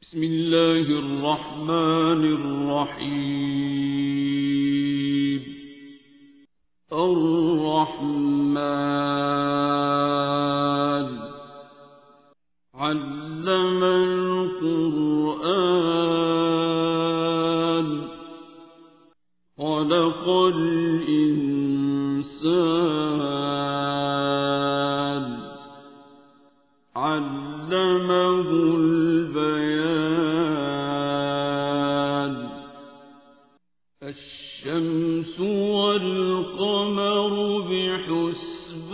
بسم الله الرحمن الرحيم. الرحمن علم القرآن خلق الإنسان علمه البيان. الشمس والقمر بحسبان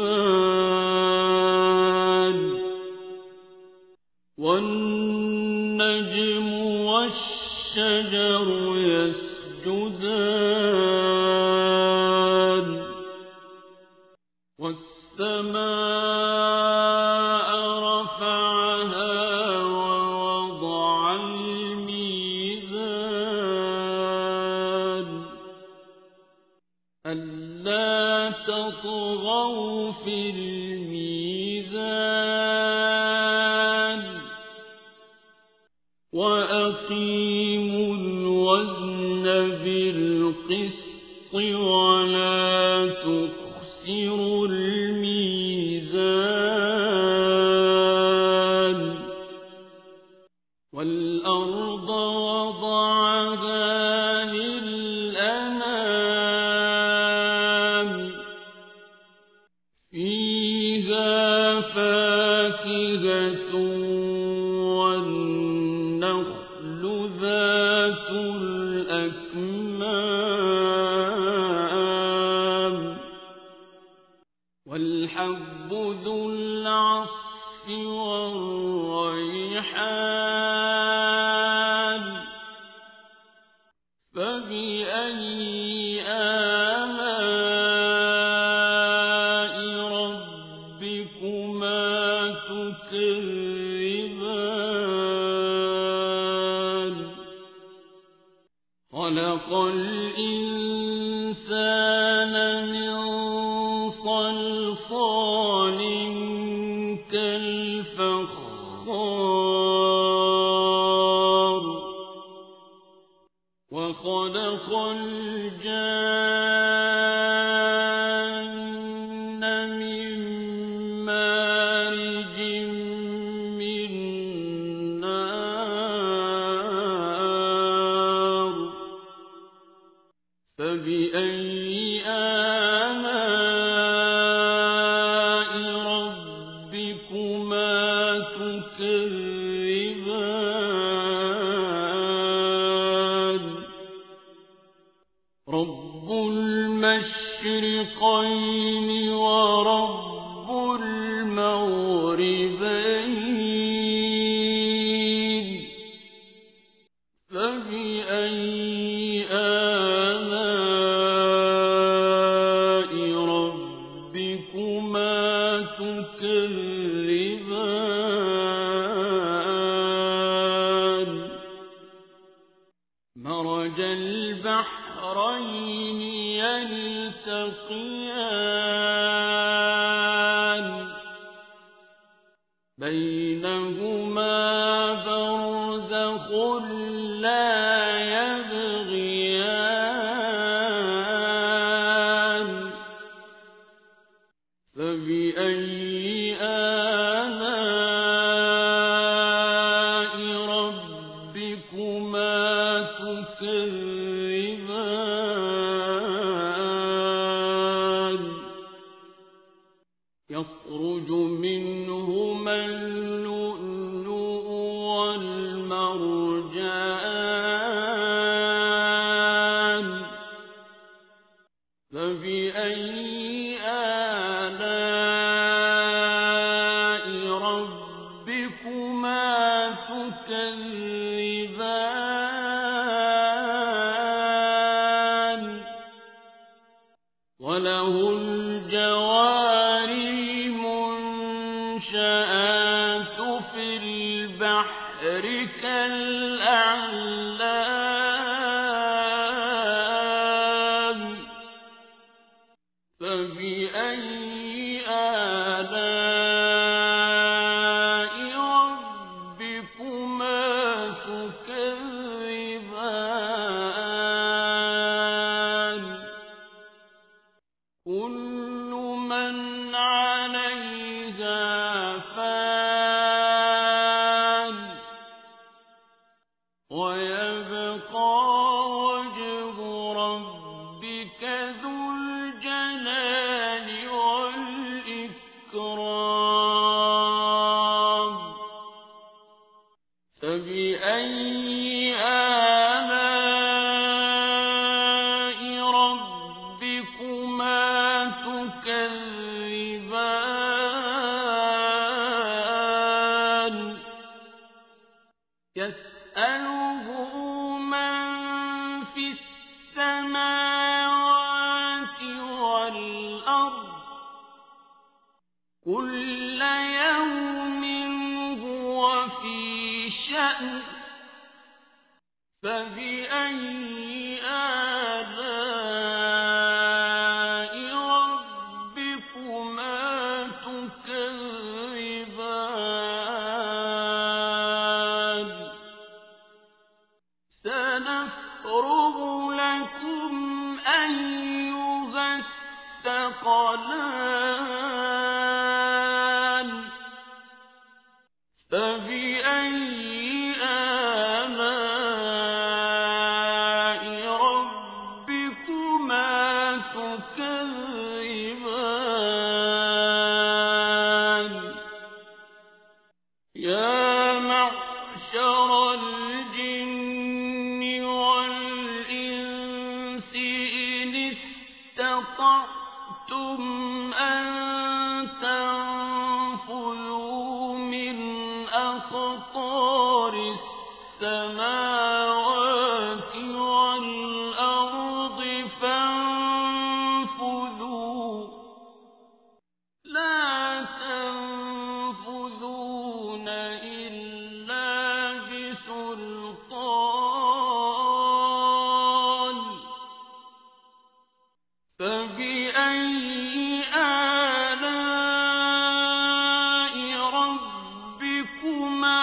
والنجم والشجر يسجدان والسماء رفعها ووضع الميزان ألا تطغوا في الميزان وأقيموا الوزن بالقسط ولا تخسروا الميزان. والأرض وضعها للأنام فيها فاكهة والنخل ذات الأكمام والحب ذو العصف والريحان. فبأي آلاء ربكما تكذبان. خلق الإنسان من صلصال كالفخار وخلق الجان من مارج من نار. فبأي آلاء ربكما تكذبان. رب المشرقين ورب المغربين. فبأي آلاء ربكما تكذبان. مرج البحرين يلتقيان بينهما برزخ لا يبغيان. فبأي آلاء ربكما تكذبان. يخرج منهما اللؤلؤ والمرجان. فبأي آلاء ربكما تكذبان. وله الجوار المنشآت في البحر كالأعلام. فبأي آلاء ربكما ويبقى وجه ربك ذو الجلال والإكرام فبأي آلاء ربكما تكذبان يسأله من في السماوات والأرض كل يوم هو في شأن فبأي آلاء ربكما تكذبان سنفرغ لكم أيها الثقلان فبأي آلاء ربكما تكذبان يا معشر الجن والإنس إن استطعتم أن تنفذوا من أقطار السماوات والأرض فانفذوا لا تنفذون إلا بسلطان فبأي آلاء ربكما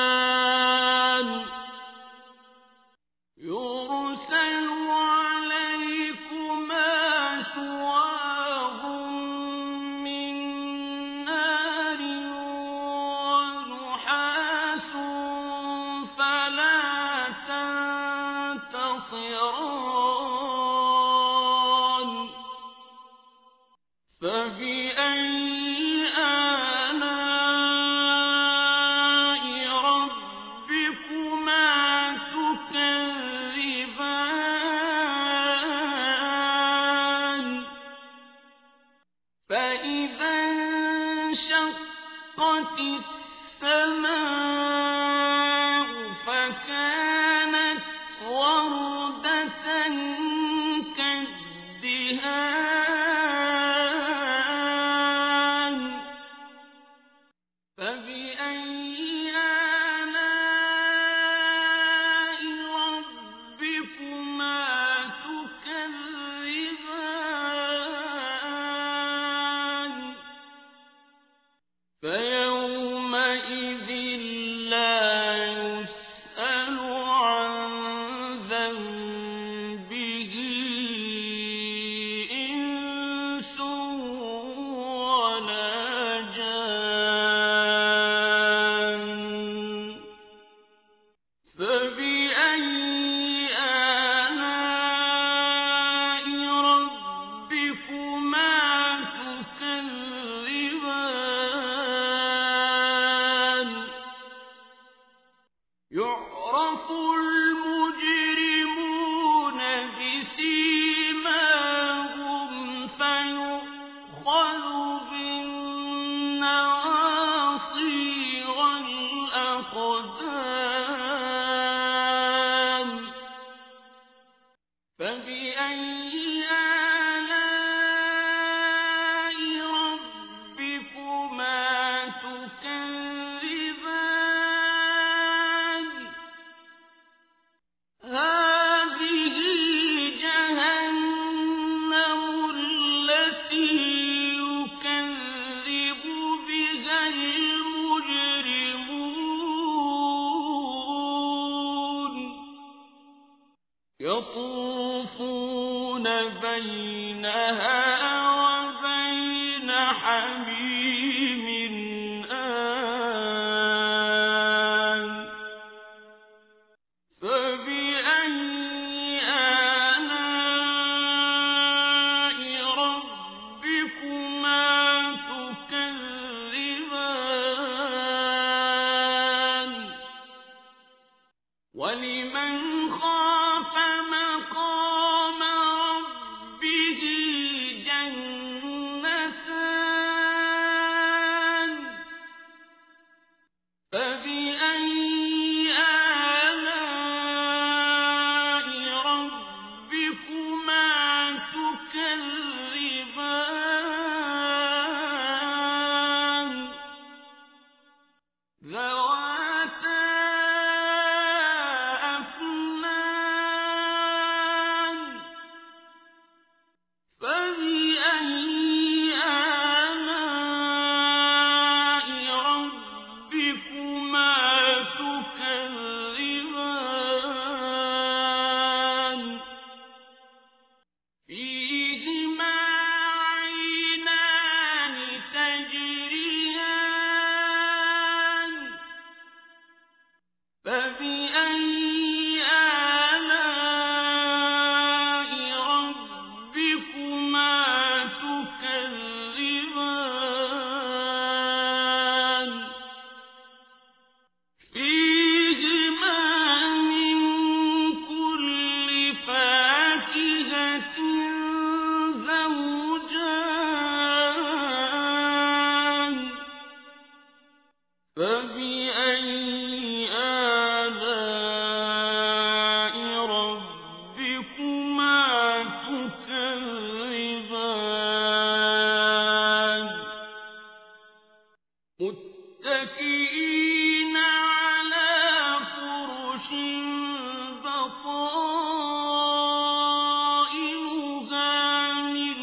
تكذبان يرسل عليكما شواظ من نار ونحاس فلا تنتصران فبأي آلاء ربكما تكذبان فإذا انشقت السماء فكانت وردة كالدهان فبأي آلاء ربكما تكذبان فيومئذ لا يسأل عن ذنبه إنس ولا جان فبأي آلاء ربكما تكذبان يعرف المجرمون بسيماهم فيؤخذ بالنواصي والأقدام فبأي آلاء ربكما تكذبان هذه جهنم التي يكذب بها المجرمون يطوفون بينها وبين حميم آن وَلِمَنْ خَافَ مَقَامَ رَبِّهِ جَنَّتَانِ فَبِأَيِّ آلَاءِ رَبِّكُمَا تُكَذِّبَانِ ذَوَاتَا أَفْنَانٍ فَبِأَيِّ آلَاءِ رَبِّكُمَا تُكَذِّبَانِ فِيهِمَا عَيْنَانِ تَجْرِيَانِ فَبِأَيِّ آلَاءِ رَبِّكُمَا تُكَذِّبَانِ فِيهِمَا مِن كُلِّ فَاكِهَةٍ زَوْجَانِ فَبِأَيِّ آلَاءِ رَبِّكُمَا تُكَذِّبَانِ مُتَّكِئِينَ عَلَى فُرُشٍ بَطَائِنُهَا مِنْ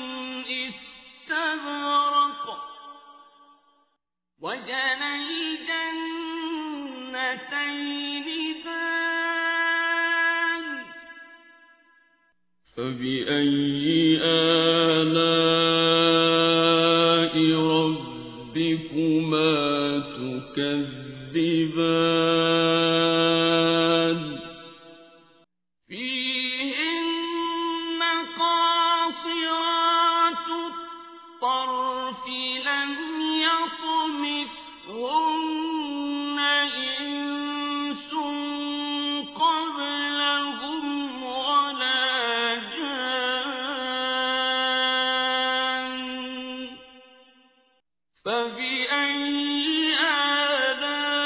إِسْتَبْرَقٍ وَجَنَى الْجَنَّتَيْنِ دَانٍ فَبِأَيِّ آلَاءِ رَبِّكُمَا تُكَذِّبَانِ فِيهِنَّ قَاصِرَاتُ الطَّرْفِ لَمْ يَطْمِثْهُنَّ إِنسٌ قَبْلَهُمْ وَلَا جَانٌّ فَبِأَيِّ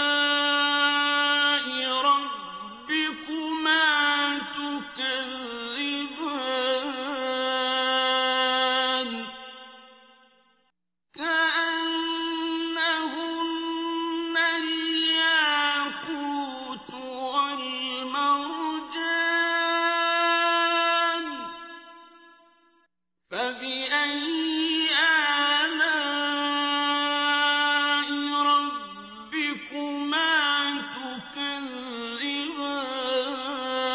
آلَاءِ رَبِّكُمَا تُكَذِّبَانِ كَأَنَّهُنَّ الْيَاقُوتُ وَالْمَرْجَانُ فَبِأَيِّ آلَاءِ رَبِّكُمَا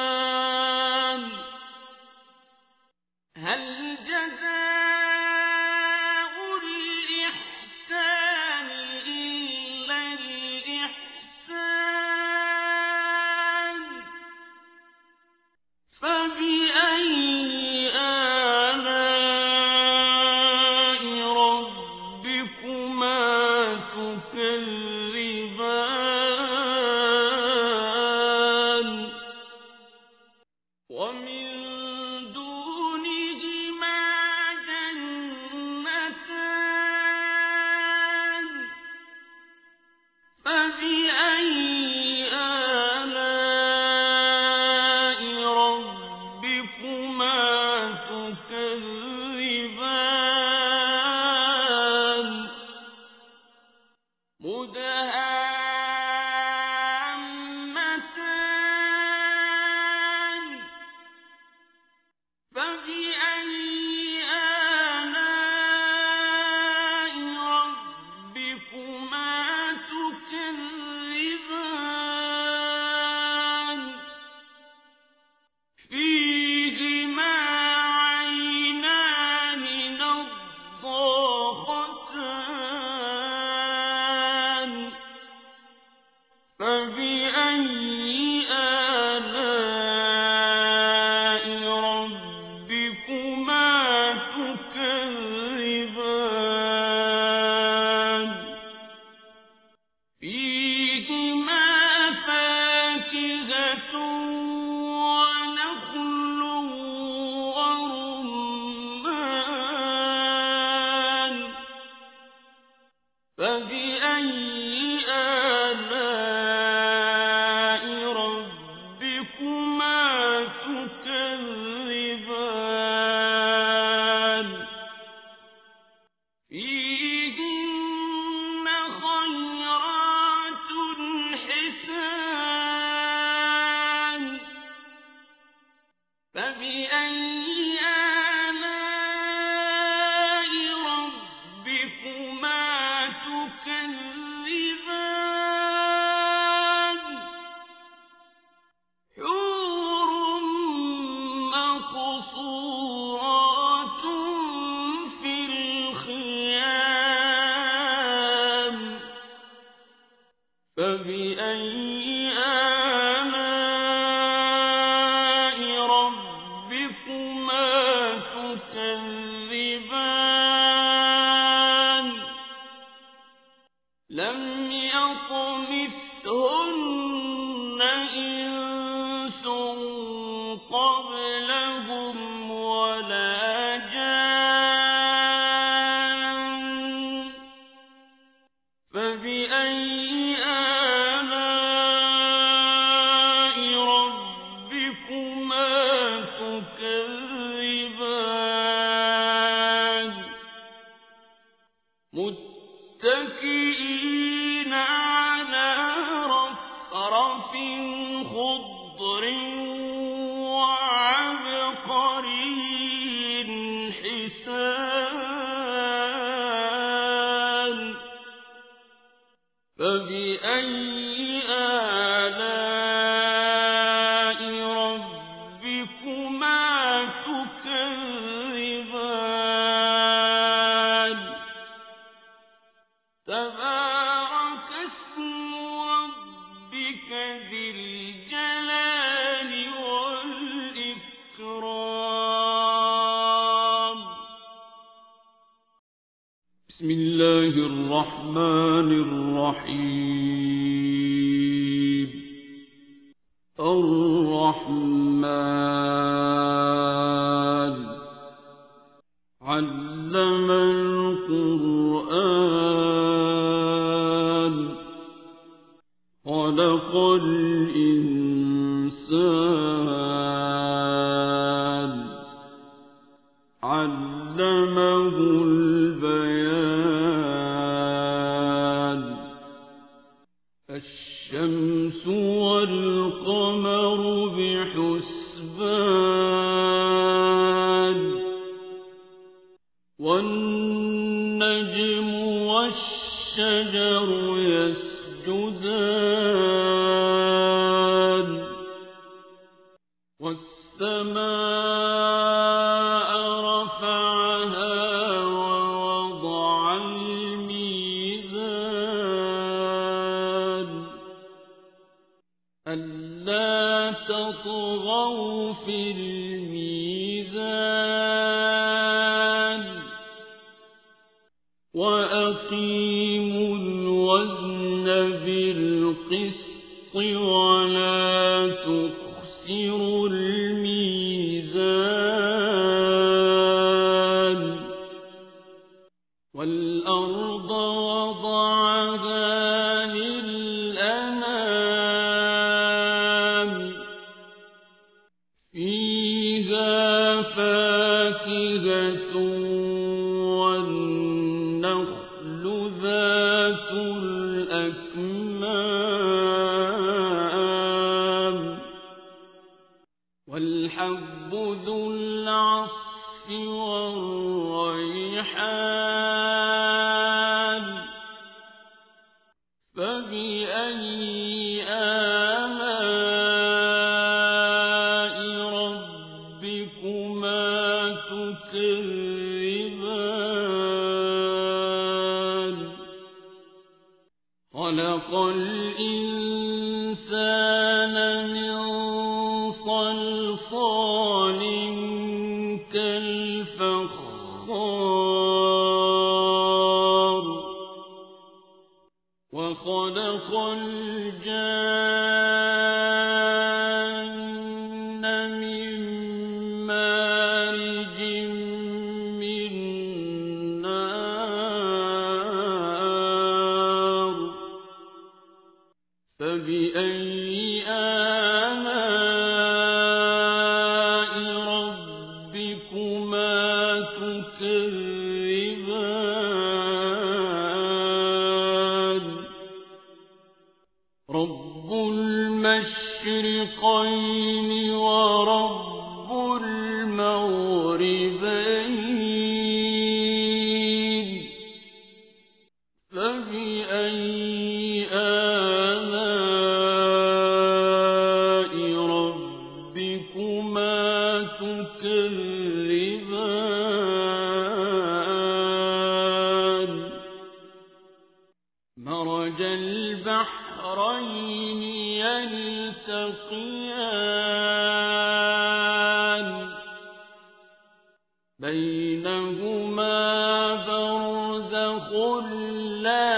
تُكَذِّبَانِ هَلْ جَزَاءُ الْإِحْسَانِ إِلَّا الْإِحْسَانُ فَبِأَيِّ آلَاءِ رَبِّكُمَا تُكَذِّبَانِ وَمِن دُونِهِمَا جَنَّتَانِ فَبِأَيِّ آلَاءِ رَبِّكُمَا تُكَذِّبَانِ مُدْهَامَّتَانِ فَبِأَيِّ آلَاءِ رَبِّكُمَا تُكَذِّبَانِ فِيهِمَا عَيْنَانِ نَضَّاخَتَانِ فبأي آلاء ربكما تكذبان لم يطمثهن إنس قبلهم ولا جان فبأي آلاء ربكما تكذبان متكئين على رفرف خضر وعبقري حسان فبأي آلاء ربكما تكذبان تبارك اسم ربك ذي الجلال والإكرام بسم الله الرحمن الرحيم الرحمن علم القرآن خلق الإنسان علمه البيان الشمس والقمر بحسبان والنجم والشجر يسجدان والسماء رفعها ووضع الميزان ألا تطغوا في الميزان وأقيموا الوزن بالقسط ولا تخسروا الميزان والأرض وضعها للأنام فيها فاكهة والنخل ذات الأكمام والحب ذو العصف والريحان فبأي آلاء ربكما تكذبان خلق الإنسان من صلصال كالفخار وخلق الجان من مارج من نار فبأي آلاء ربكما تكذبان رب المشرقين ورب المغربين فبأي آلاء ربكما تكذبان مرج البحرين يلتقيان بينهما برزخ لا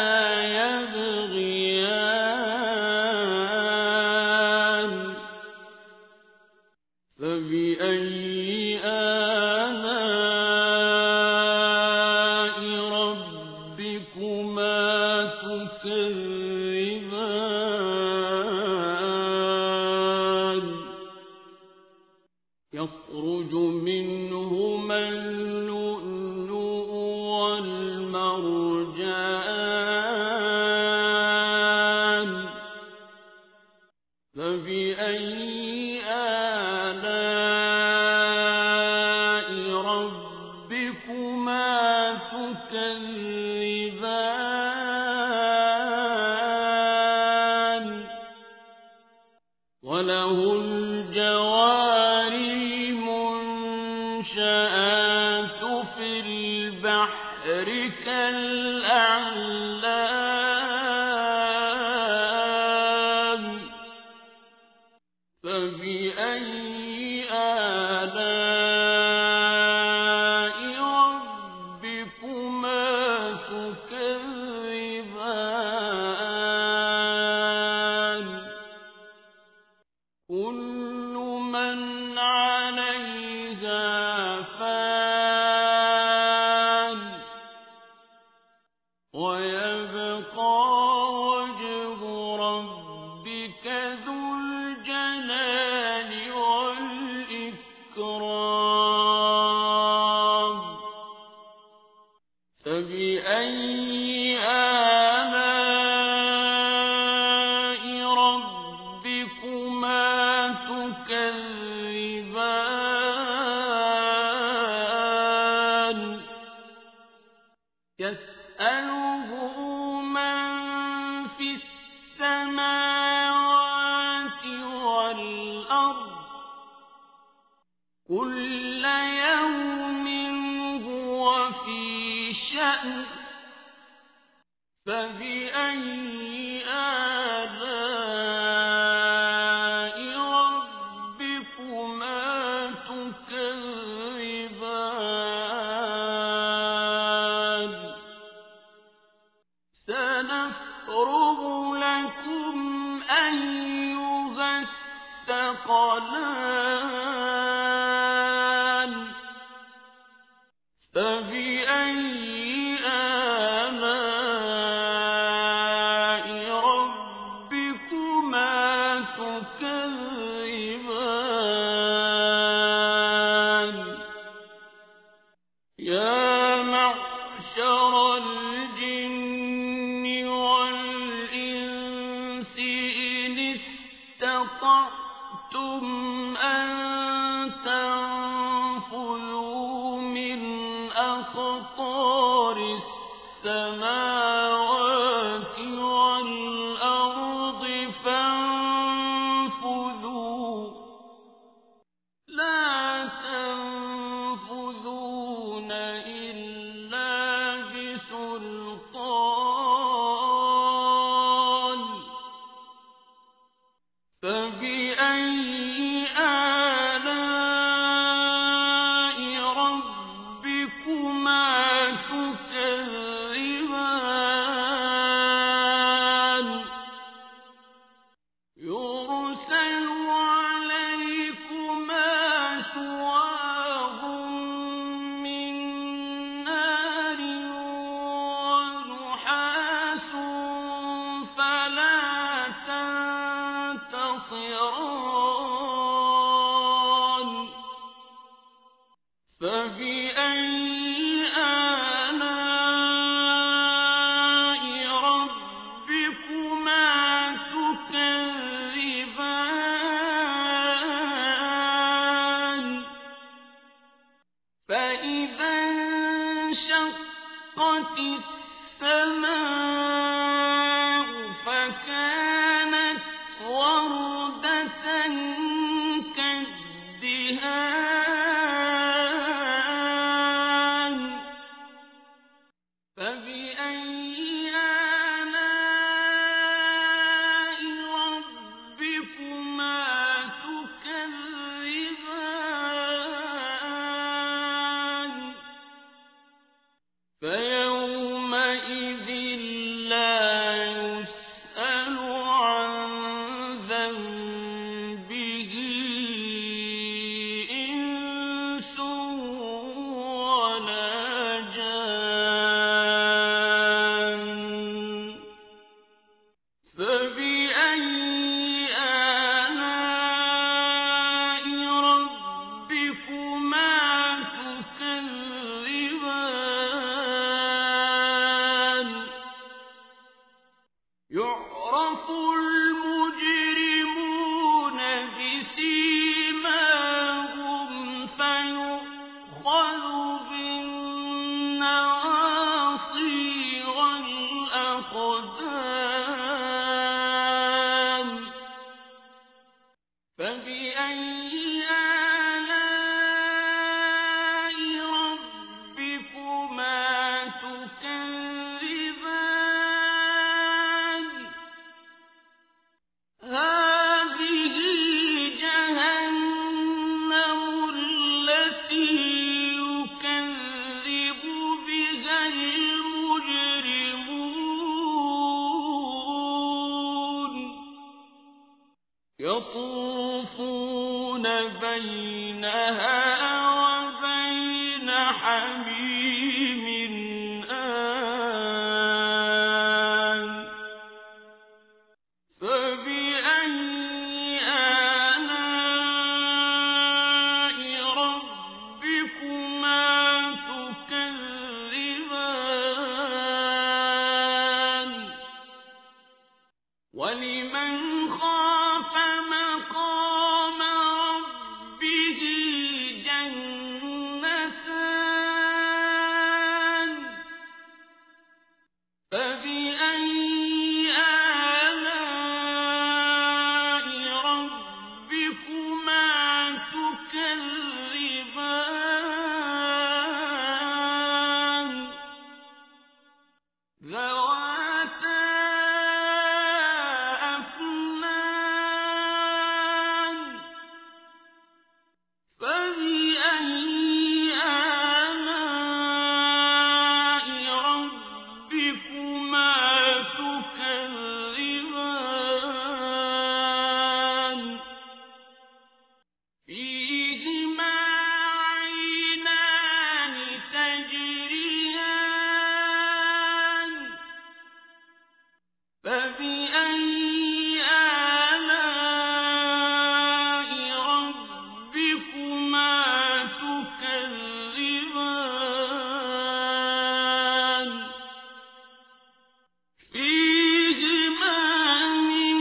يبغيان فبأي آلاء ربكما تكذبان يخرج منهما اللؤلؤ والمرجان فبأي آلاء ربكما تكذبان وله الجوار المنشآت في البحر كالأعلام فبأي آلاء ربكما تكذبان كل من عليها فان ويبقى وجه ربك ذو الجلال والإكرام فبأي آلاء ربكما تكذبان يسأله من في السماوات والأرض كل يوم هو في شأن فبأي آلاء ربكما تكذبان سنفرغ لكم أيها الثقلان فبأي آلاء ربكما تكذبان يا معشر الجن والإنس إن استطعتم أن تنفذوا من أقطار السماوات والأرض فانفذوا لا تنفذون إلا بسلطان فبأي آلاء ربكما تكذبان يرسل عليكما شواظ من نار ونحاس فلا تنتصران فبأي آلاء ربكما تكذبان يعرف المجرمون بسيماهم فيؤخذ بالنواصي والأقدام فبأي آلاء ربكما تكذبان هذه جهنم التي يكذب بها المجرمون يطوفون بينها وبين حميم آن فبأي آلاء ربكما تكذبان ولمن خاف مقام ربه جنتان فبأي آلاء ربكما تكذبان ذواتا أفنان فبأي آلاء ربكما تكذبان فيهما عينان تجريان فبأي آلاء ربكما تكذبان فيهما من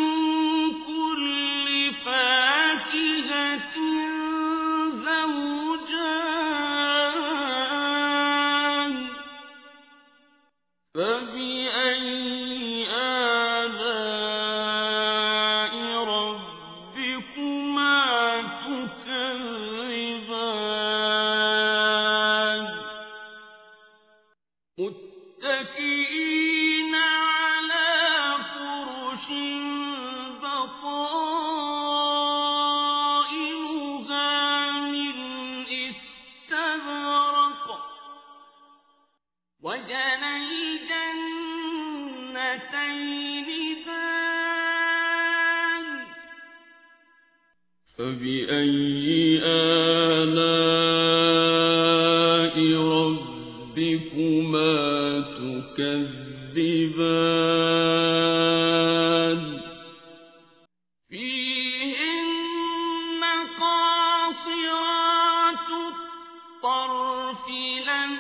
كل فاكهة زوجان فبأي آلاء ربكما تكذبان متكئين على فرش بطائنها من استبرق وجنى الجنتين دان فبأي آلاء ربكما تكذبان فيهن قاصرات الطرف لم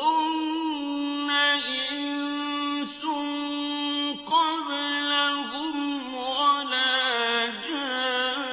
يطمثهن إنس قبلهم ولا جان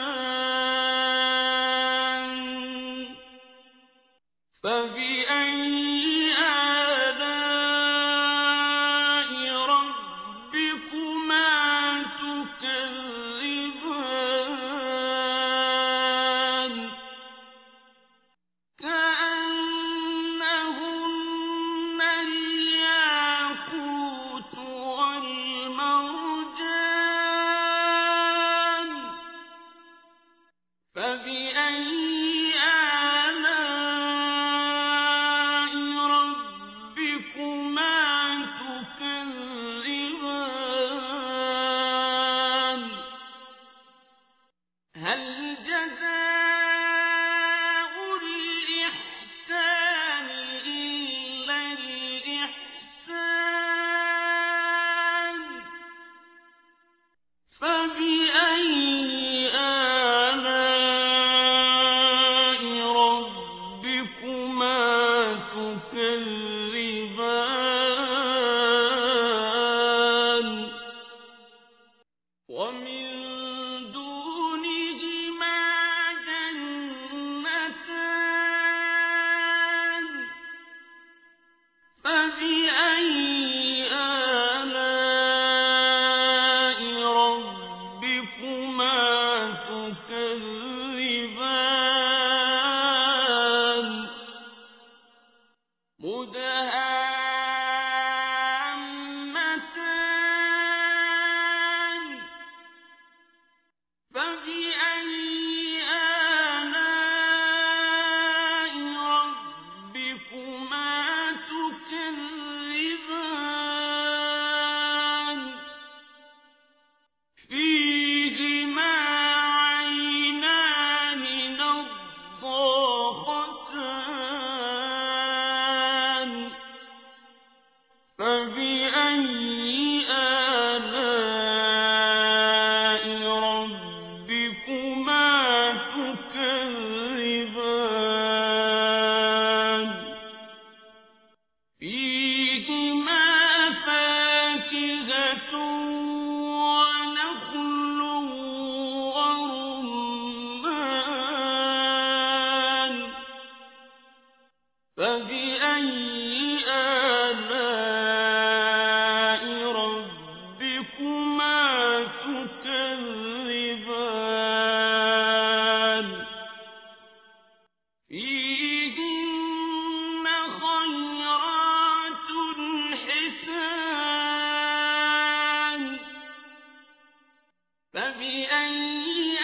فبأي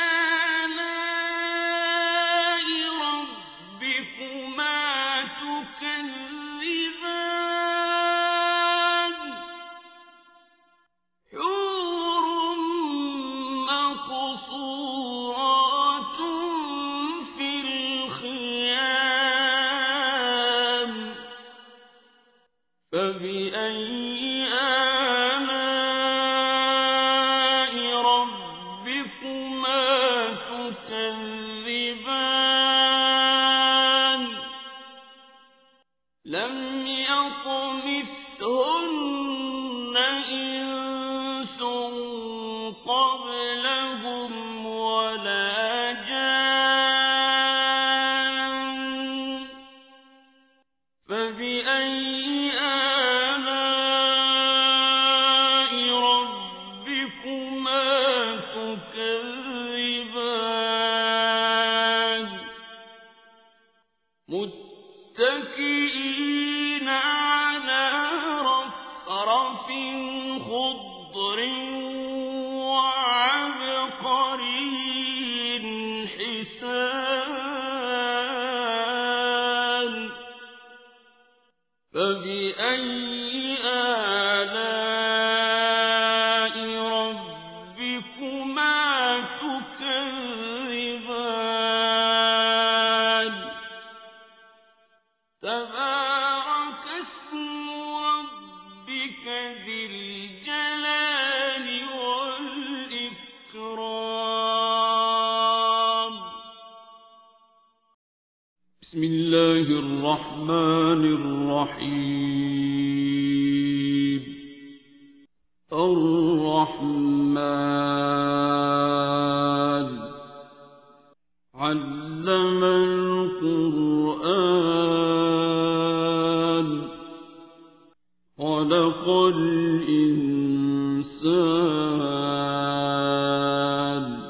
آلاء ربكما تكذبان حور مقصورات في الخيام فبأي لم يطمثهن إنس قبلهم ولا جان فبأي آلاء ربكما تكذبان متكئين على رفرف خضر وعبقري حسان فبأي آلاء ربكما تكذبان تبارك اسم ربك ذي الجلال والإكرام بسم الله الرحمن الرحيم الرحمن علم القرآن خلق الإنسان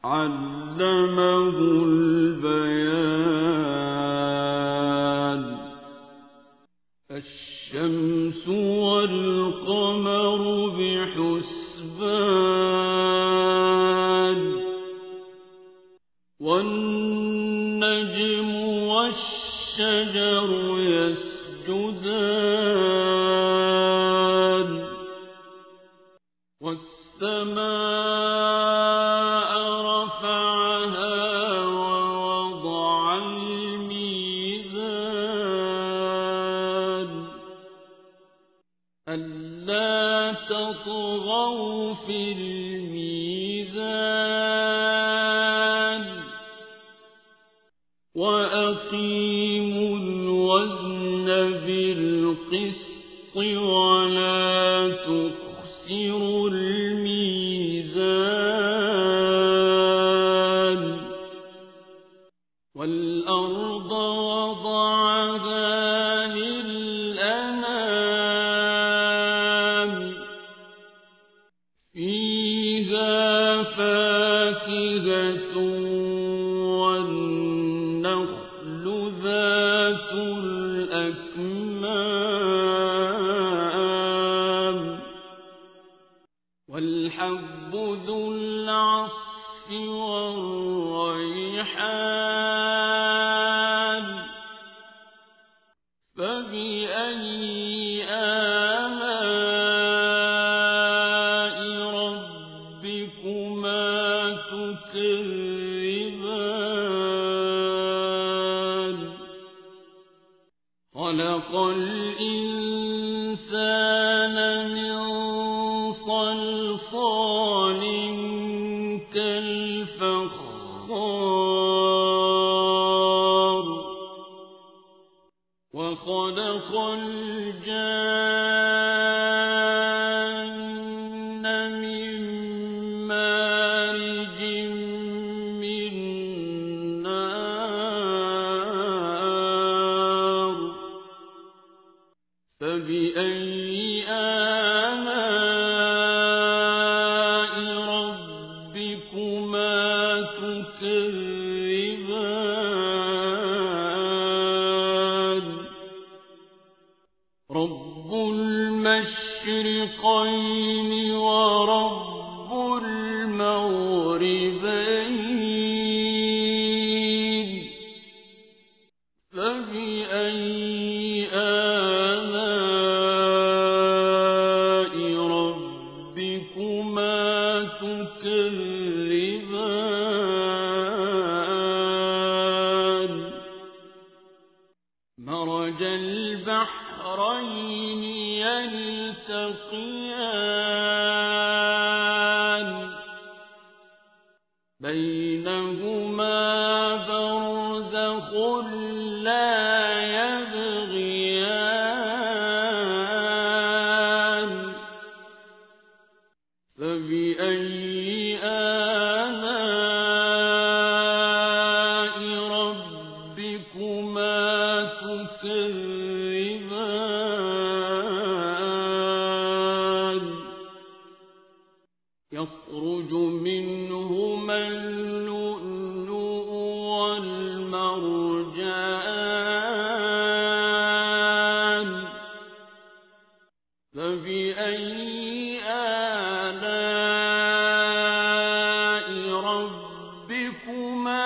علمه البيان الشمس والقمر بحسبان والنجم والشجر يسجدان والسماء رفعها ووضع الميزان ألا تطغوا في الميزان وأقيموا الوزن بالقسط ولا تخسروا الميزان والأرض وضعها للأنام فيها فاكهة والنخل ذات الأكمام والحب ذو العصف والريحان فبأي آلاء ربكما تكذبان خلق الإنسان من صلصال كالفخار وخلق الجان من مارج من نار فبأي آلاء ربكما تكذبان رب المشرقين ورب يبغيان بينهما برزخ لا يبغيان فبأي آلاء ربكما تكذبان يخرج منهما اللؤلؤ والمرجان فبأي آلاء ربكما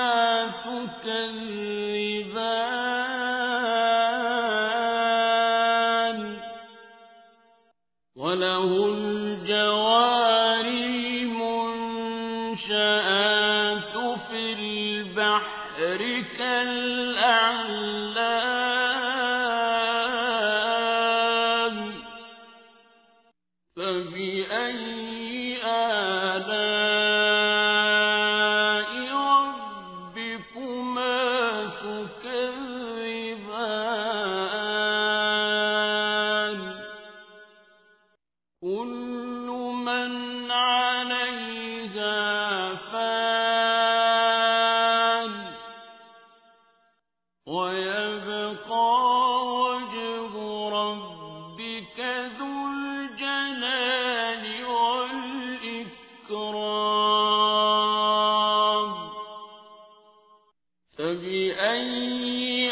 تكذبان وله الجوار المنشآت في البحر كالأعلام فبأي آلاء ربكما تكذبان كل من عليها فان ويبقى وجه ربك ذو الجلال والإكرام فبأي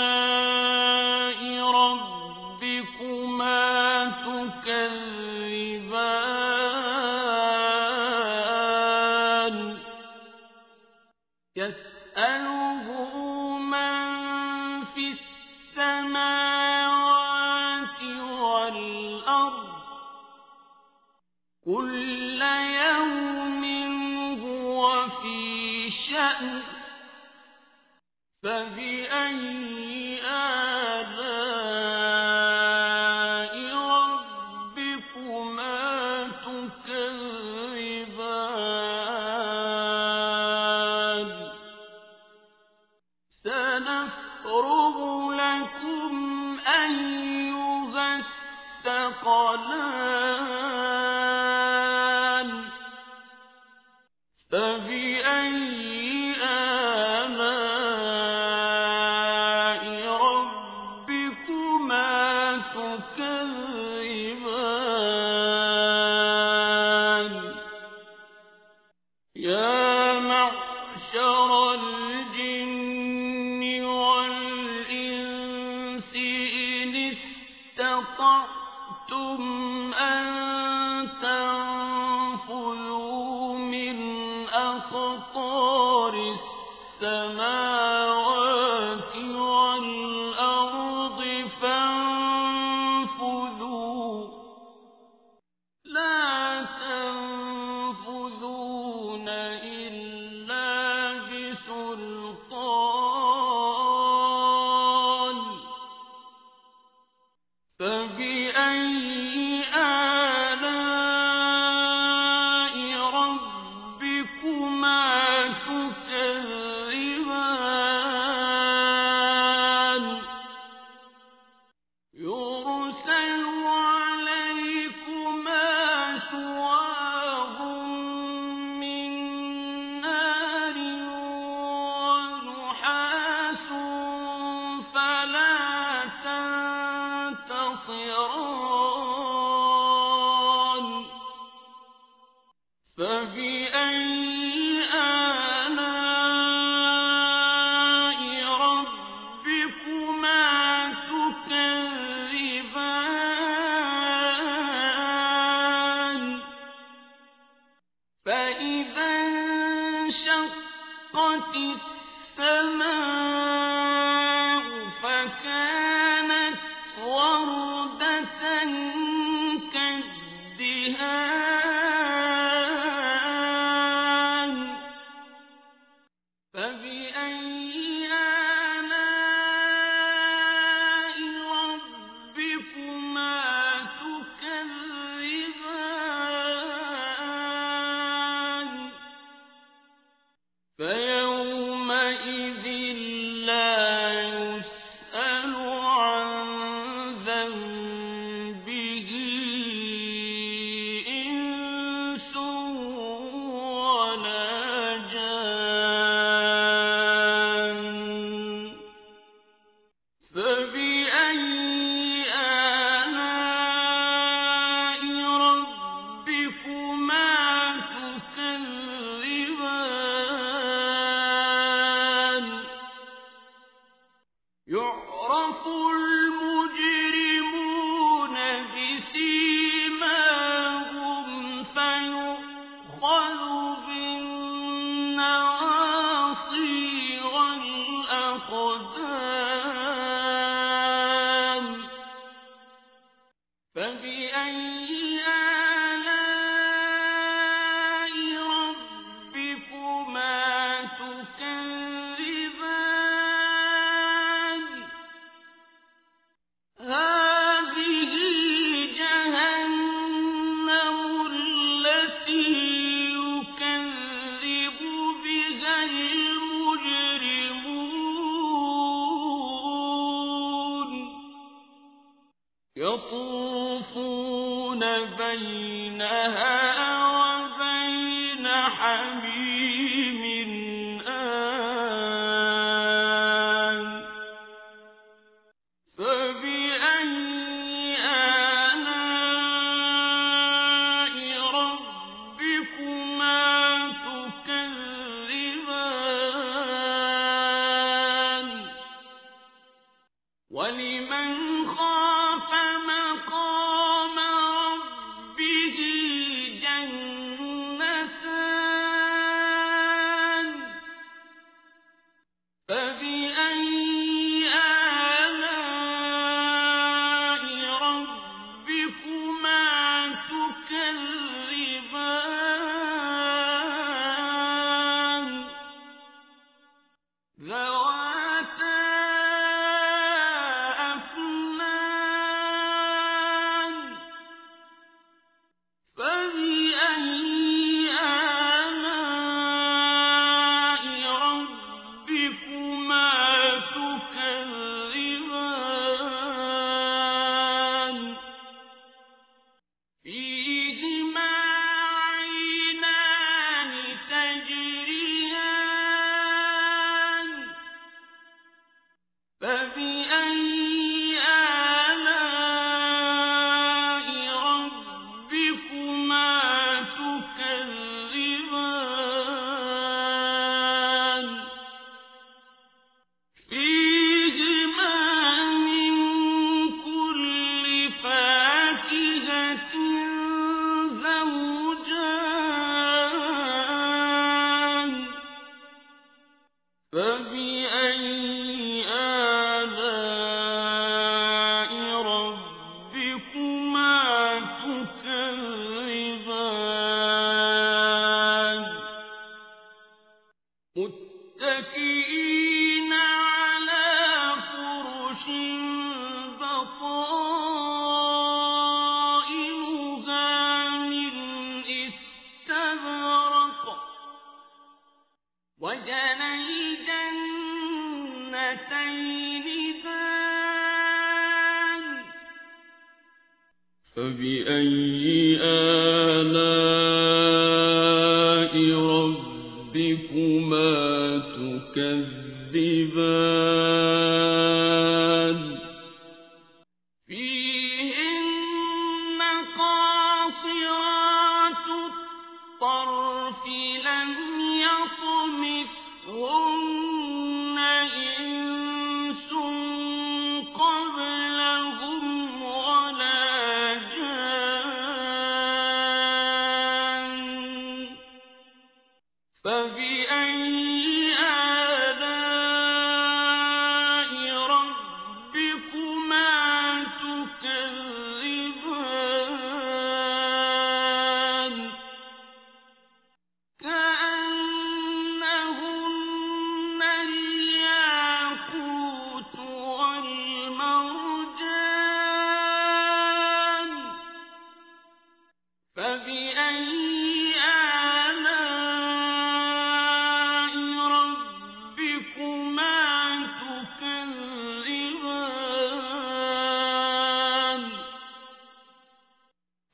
آلاء ربكما تكذبان يسأله من في السماوات والأرض كل يوم هو في شأن فبأي آلاء ربكما تكذبان سنفرغ لكم أيها الثقلان فبأي آلاء ربكما تكذبان يا معشر الجن والإنس إن استطعتم أن تنفذوا من أقطار السماوات والأرض فانفذوا لا تنفذون إلا بسلطان فبأي آلاء ربكما تكذبان يرسل عليكما شواظ من نار ونحاس فلا تنتصران فبأي آلاء ربكما تكذبان فإذا انشقت السماء فكانت وردة كالدهان فبأي آلاء ربكما فبأي آلاء ربكما تكذبان هذه جهنم التي يكذب بها المجرمون يطوفون بينها وبين حميم آن فبأي آلاء ربكما تكذبان ولمن خاف مقام ربه جنتان فبأي آلاء ربكما تكذبان ذواتا أفنان فبأي آلاء ربكما تكذبان فيهما عينان تجريان فبأي آلاء ربكما تكذبان فيهما من كل فاكهة زوجان فبأي آلاء ربكما تكذبان متكئين على فرش بطائنها من استبرق وجنى الجنتين دان فبأي آلاء ربكما تكذبان فيهن قاصرات الطرف لم يطمثهن إنس قبلهم ولا جان فبأي آلاء ربكما تكذبان كأنهن الياقوت والمرجان فبأي آلاء ربكما تكذبان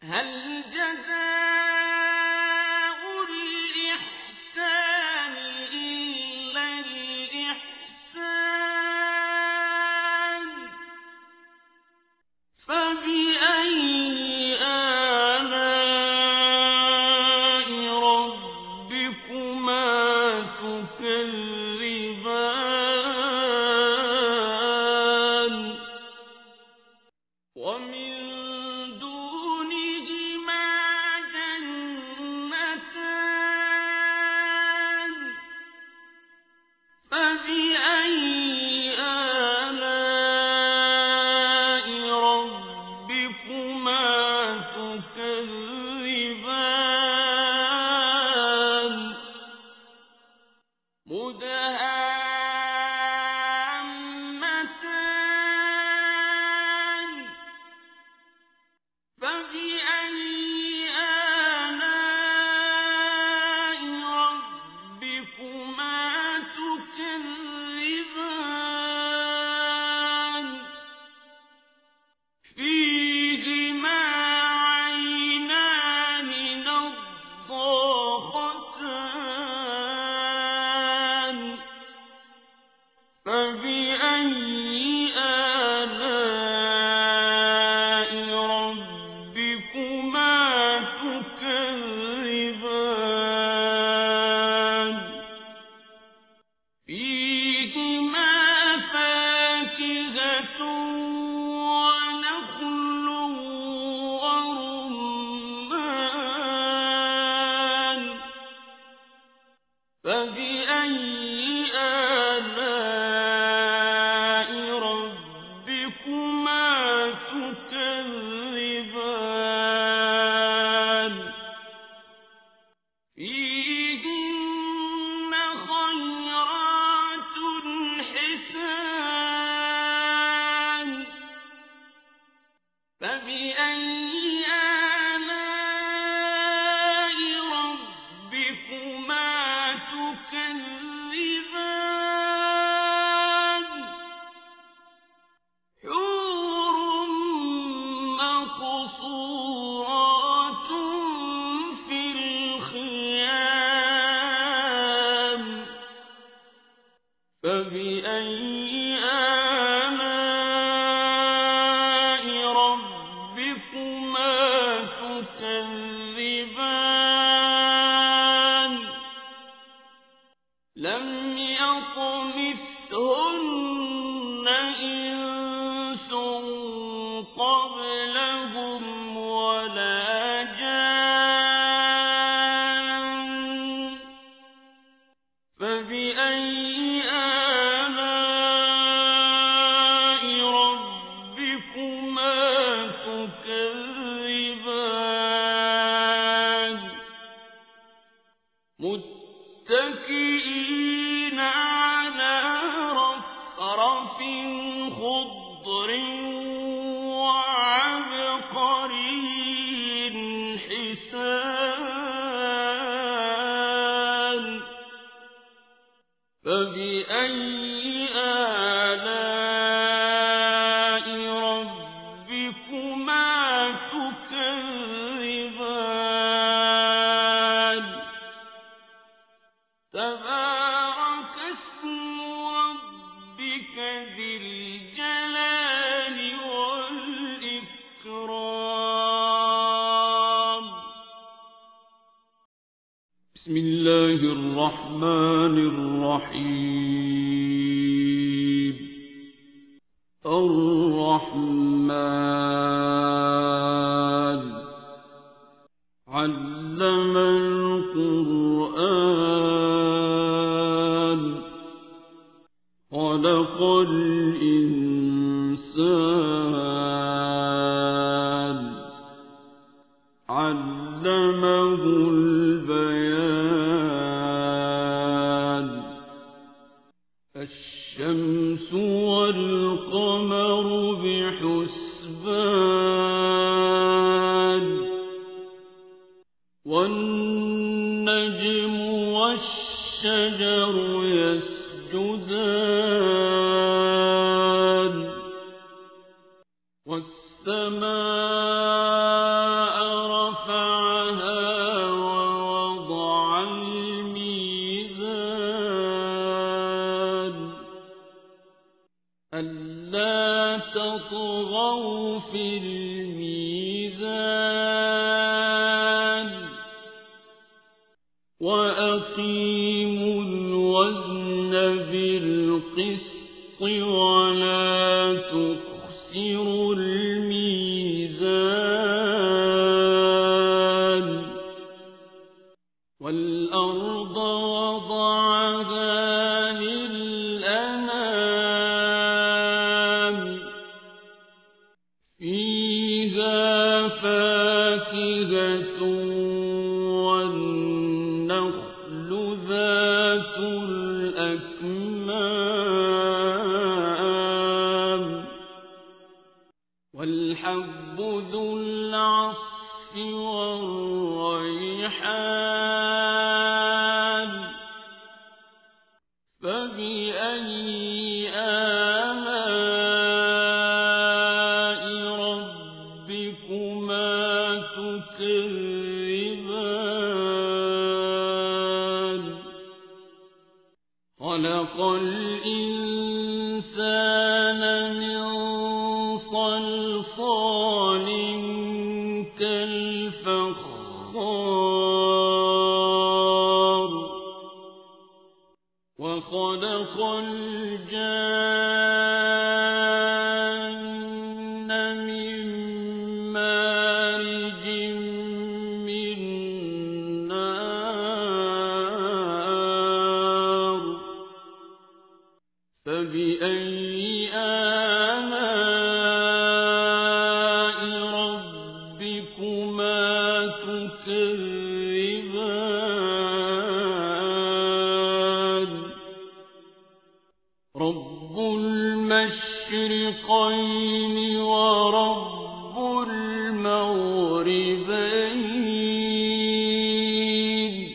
هل جزاء الإحسان إلا الإحسان فبأي آلاء ربكما تكذبان ومن دونهما بسم الله الرحمن الرحيم. الرحمن علم القرآن خلق الإنسان علمه البيان الشمس والقمر بحسبان والنجم والشجر يسجدان والسماء رفعها ووضع الميزان ألا تطغوا في الميزان وأقيموا الوزن بالقسط ولا تخسروا الميزان والأرض وضعها للأنام فيها فاكهة والنخل ذات الأكمام والحب ذو العصف والريحان فبأي آلاء ربكما تكذبان خلق الإنسان من صلصال كالفخار وخلق الجان من مارج من نار فبأي آلاء ربكما تكذبان رب المشرقين ورب المغربين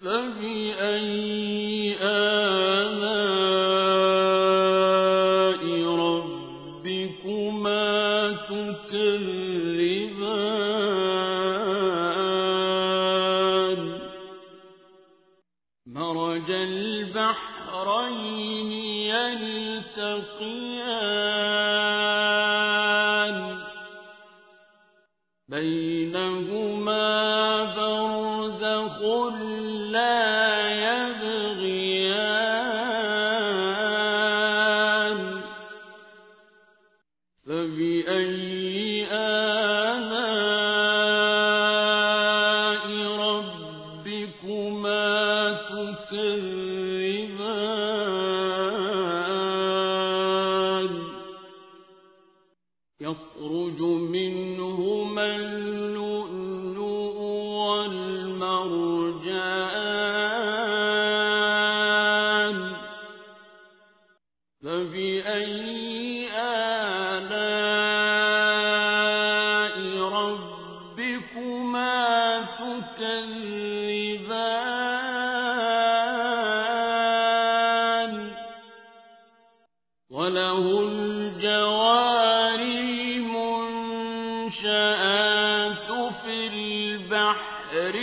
فبأي آلاء ربكما تكذبان مرج البحرين يلتقيان بينهما برزخ لا يبغيان فبأي آلاء ربكما تكذبان يخرج منهما اللؤلؤ والمرجان فبأي آلاء ربكما تكذبان وله الجوار المنشآت في البحر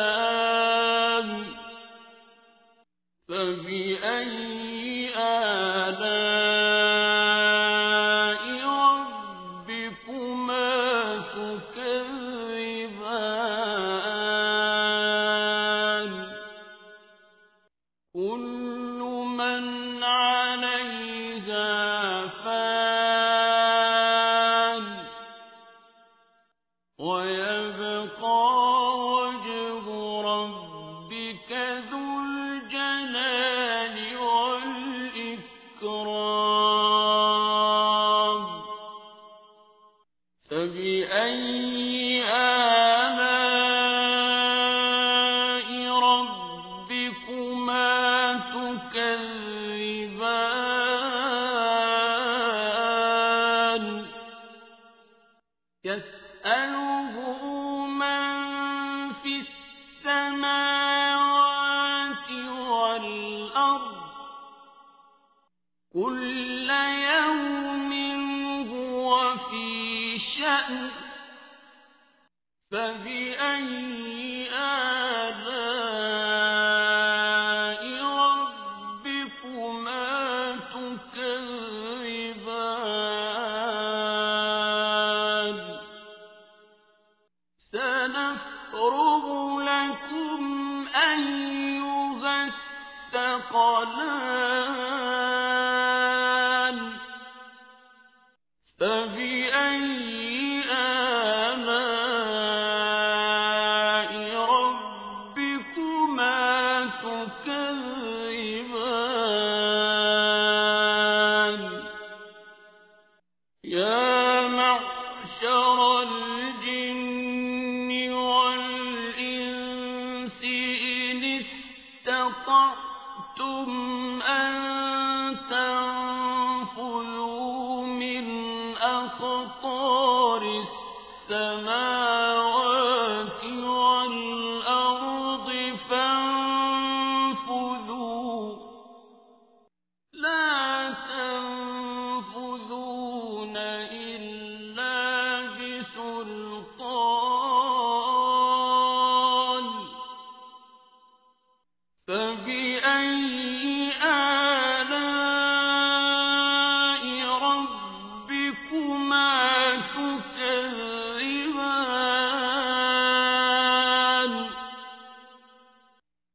كالأعلام فبأي آلاء ربكما تكذبان كل من عليها فان ويبقى وجه ربك ذو الجلال والإكرام فبأي آلاء ربكما تكذبان يسأله من في السماوات والأرض كل يوم هو في شأن فبأي آلاء ربكما تكذبان سنفرغ لكم أيها الثقلان فبأي آلاء ربكما تكذبان يا معشر الجن والإنس إن استطعتم أن تنفذوا أقطار السماوات والأرض فانفذوا لا تنفذون إلا بسلطان فبأي آلاء ربكما تكذبان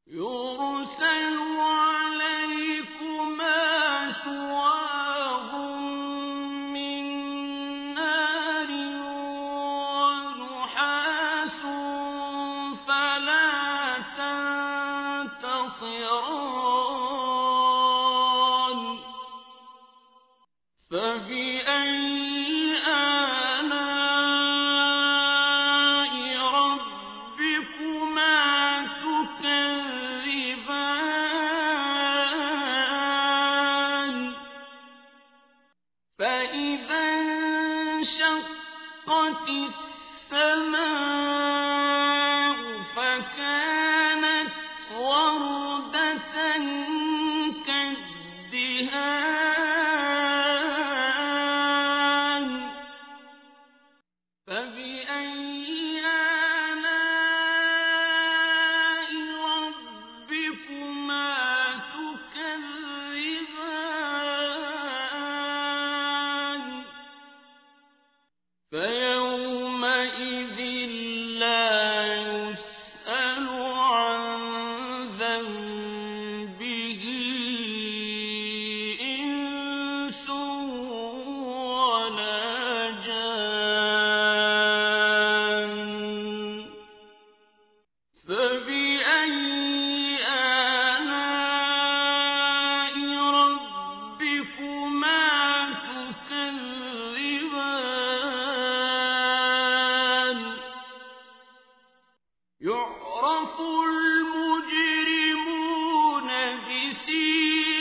يرسل عليكما شواظ من نار ونحاس فلا تنتصران فبأي آلاء ربكما تكذبان فإذا انشقت السماء فكانت وردة كالدهان فبأي آلاء ربكما تكذبان فيومئذ لا يسأل عن ذنبه إنس ولا جان فبأي آلاء ربكما تكذبان يعرف المجرمون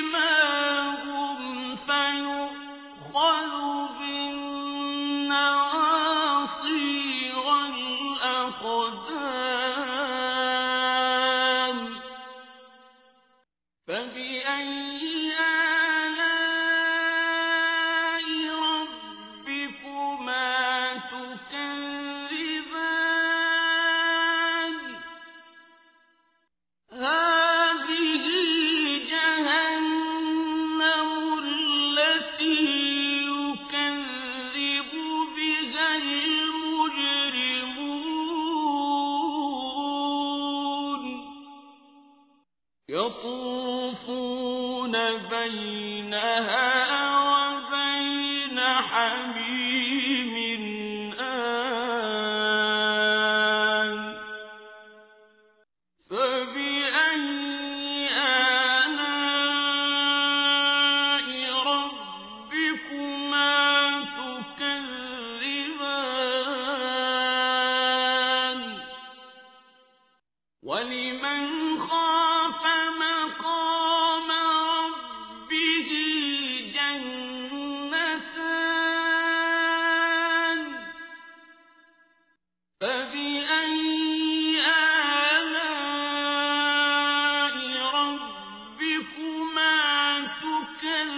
بسيماهم فيؤخذ بالنواصي والأقدام فبأي آلاء ربكما تكذبان هذه جهنم التي يكذب بها المجرمون يطوفون بينها وبين حميم آن فبأي آلاء ربكما تكذبان ولمن خاف مقام ربه جنتان فبأي آلاء ربكما تكذبان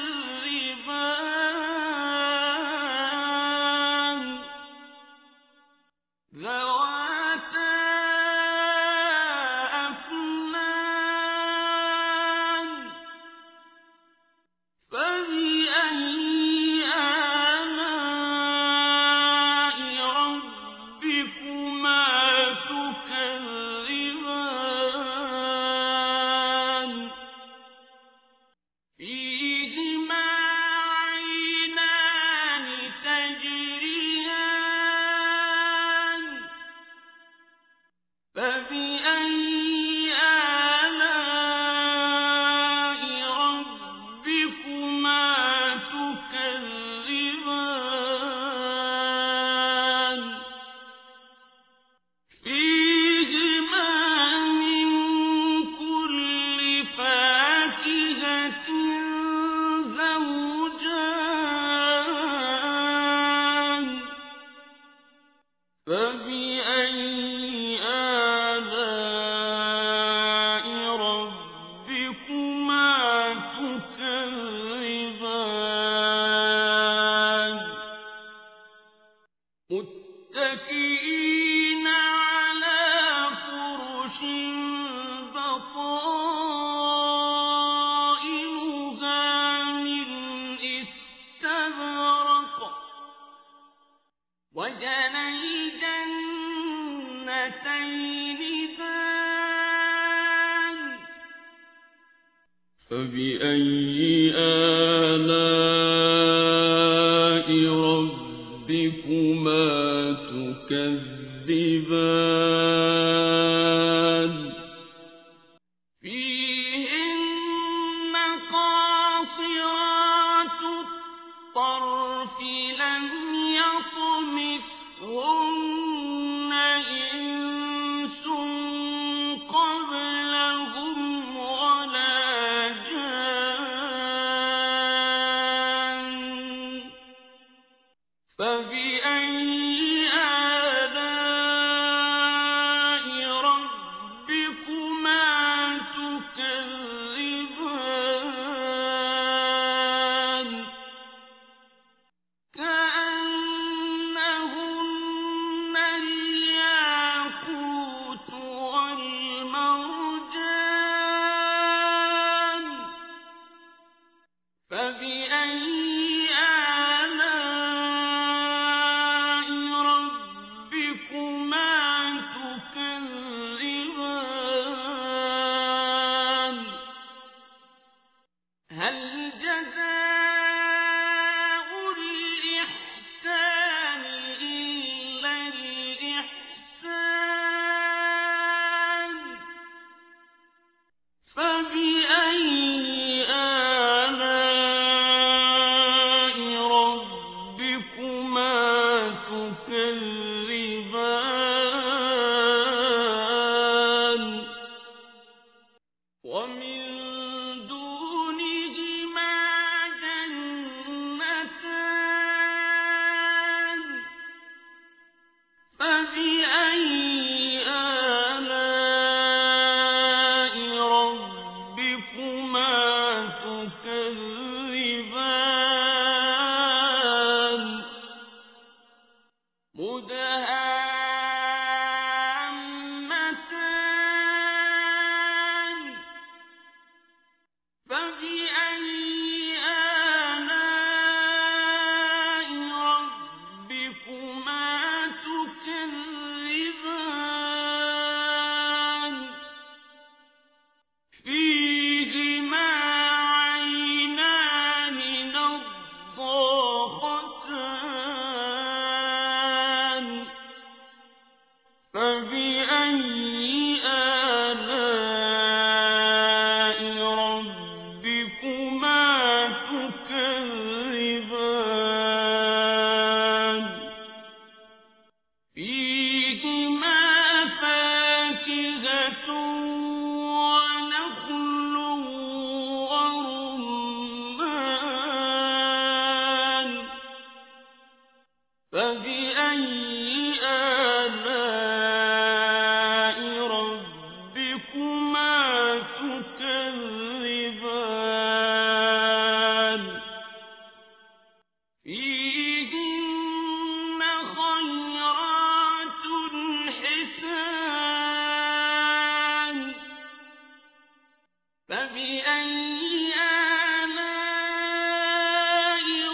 متكئين على فرش بطائنها من استبرق وجنى الجنتين دان فبأي آلاء ربكما تكذبان فيهن قاصرات الطرف لم يطمثهن إنس قبلهم ولا جان فبأي آلاء ربكما تكذبان كأنهن الياقوت والمرجان فبأي آلاء ربكما تكذبان هل جزاء الإحسان إلا الإحسان فبأي آلاء ربكما تكذبان ومن دونهما جنتان فبأي آلاء ربكما تكذبان مدهامتان فبأي آلاء ربكما تكذبان فيهما عينان نضاختان فبأي آلاء ربكما تكذبان فيهما فاكهة ونخل ورمان فبأي آلاء ربكما تكذبان فيهن خيرات حسان فبأي آلاء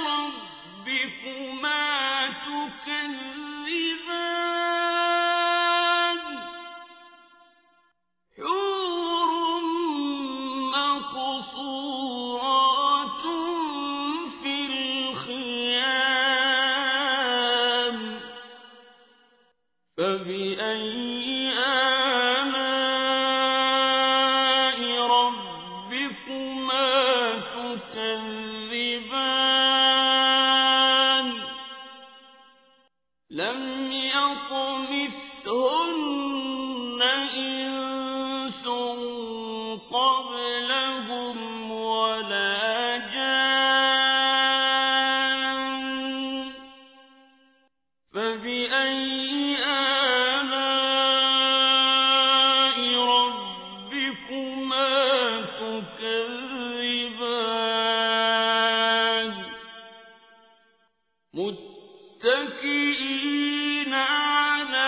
ربكما تكذبان حور مقصورات في الخيام فبأي آلاء ربكما تكذبان لم يطمثهن إنس قبلهم ولا جان فبأي آلاء ربكما تكذبان متكئين على